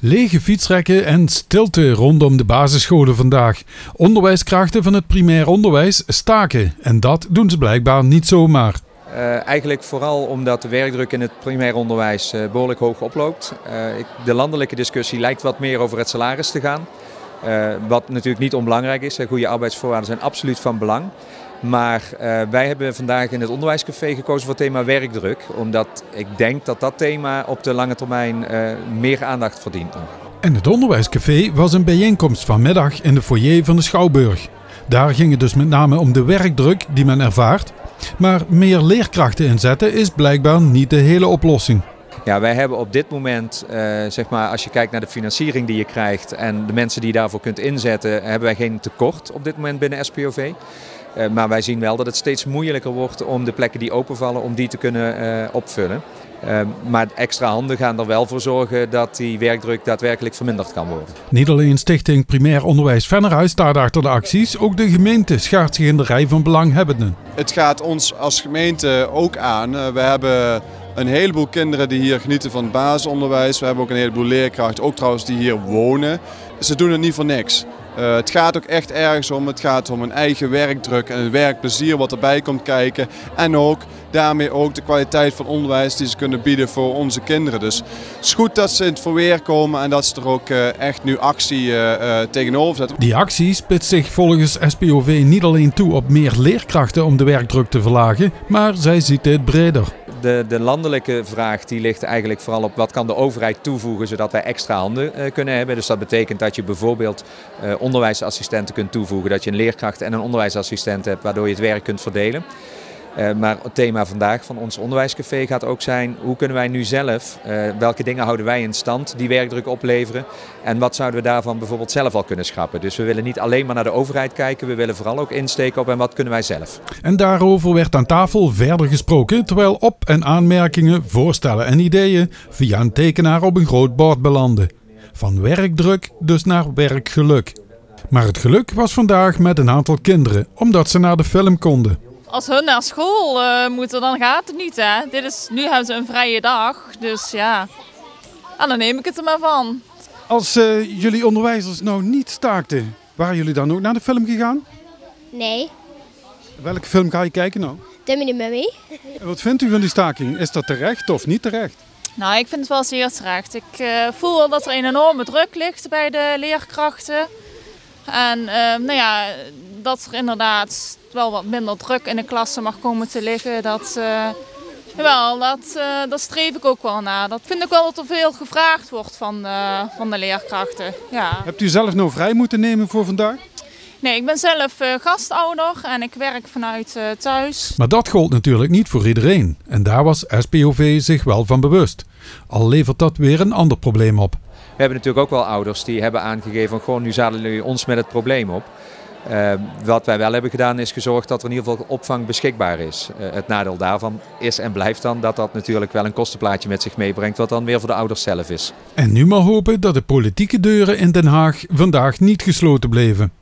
Lege fietsrekken en stilte rondom de basisscholen vandaag. Onderwijskrachten van het primair onderwijs staken en dat doen ze blijkbaar niet zomaar. Eigenlijk vooral omdat de werkdruk in het primair onderwijs behoorlijk hoog oploopt. De landelijke discussie lijkt wat meer over het salaris te gaan. Wat natuurlijk niet onbelangrijk is. Goede arbeidsvoorwaarden zijn absoluut van belang. Maar wij hebben vandaag in het onderwijscafé gekozen voor het thema werkdruk. Omdat ik denk dat dat thema op de lange termijn meer aandacht verdient. En het onderwijscafé was een bijeenkomst vanmiddag in de foyer van de Schouwburg. Daar ging het dus met name om de werkdruk die men ervaart. Maar meer leerkrachten inzetten is blijkbaar niet de hele oplossing. Ja, wij hebben op dit moment, zeg maar, als je kijkt naar de financiering die je krijgt en de mensen die je daarvoor kunt inzetten, hebben wij geen tekort op dit moment binnen SPOV. Maar wij zien wel dat het steeds moeilijker wordt om de plekken die openvallen, om die te kunnen opvullen. Maar extra handen gaan er wel voor zorgen dat die werkdruk daadwerkelijk verminderd kan worden. Niet alleen Stichting Primair Onderwijs Vennerhuis staat achter de acties, ook de gemeente schaart zich in de rij van belanghebbenden. Het gaat ons als gemeente ook aan. We hebben een heleboel kinderen die hier genieten van het basisonderwijs. We hebben ook een heleboel leerkrachten, ook trouwens die hier wonen. Ze doen het niet voor niks. Het gaat ook echt ergens om. Het gaat om een eigen werkdruk en het werkplezier wat erbij komt kijken. En ook daarmee ook de kwaliteit van onderwijs die ze kunnen bieden voor onze kinderen. Dus het is goed dat ze in het verweer komen en dat ze er ook echt nu actie tegenover zetten. Die actie spitst zich volgens SPOV niet alleen toe op meer leerkrachten om de werkdruk te verlagen, maar zij ziet dit breder. De landelijke vraag die ligt eigenlijk vooral op wat kan de overheid toevoegen zodat wij extra handen kunnen hebben. Dus dat betekent dat je bijvoorbeeld onderwijsassistenten kunt toevoegen. Dat je een leerkracht en een onderwijsassistent hebt waardoor je het werk kunt verdelen. Maar het thema vandaag van ons onderwijscafé gaat ook zijn hoe kunnen wij nu zelf, welke dingen houden wij in stand die werkdruk opleveren en wat zouden we daarvan bijvoorbeeld zelf al kunnen schrappen. Dus we willen niet alleen maar naar de overheid kijken, we willen vooral ook insteken op en wat kunnen wij zelf. En daarover werd aan tafel verder gesproken terwijl op- en aanmerkingen, voorstellen en ideeën via een tekenaar op een groot bord belanden. Van werkdruk dus naar werkgeluk. Maar het geluk was vandaag met een aantal kinderen omdat ze naar de film konden. Als hun naar school moeten, dan gaat het niet. Hè? Nu hebben ze een vrije dag, dus ja. En dan neem ik het er maar van. Als jullie onderwijzers nou niet staakten, waren jullie dan ook naar de film gegaan? Nee. Welke film ga je kijken nou? Timmy de Mummy. En wat vindt u van die staking? Is dat terecht of niet terecht? Nou, ik vind het wel zeer terecht. Ik voel wel dat er een enorme druk ligt bij de leerkrachten. En nou ja, dat er inderdaad wel wat minder druk in de klasse mag komen te liggen, dat streef ik ook wel na. Dat vind ik wel dat er veel gevraagd wordt van de leerkrachten. Ja. Hebt u zelf nou vrij moeten nemen voor vandaag? Nee, ik ben zelf gastouder en ik werk vanuit thuis. Maar dat gold natuurlijk niet voor iedereen. En daar was SPOV zich wel van bewust. Al levert dat weer een ander probleem op. We hebben natuurlijk ook wel ouders die hebben aangegeven van gewoon nu zadelen jullie ons met het probleem op. Wat wij wel hebben gedaan is gezorgd dat er in ieder geval opvang beschikbaar is. Het nadeel daarvan is en blijft dan dat dat natuurlijk wel een kostenplaatje met zich meebrengt wat dan weer voor de ouders zelf is. En nu maar hopen dat de politieke deuren in Den Haag vandaag niet gesloten bleven.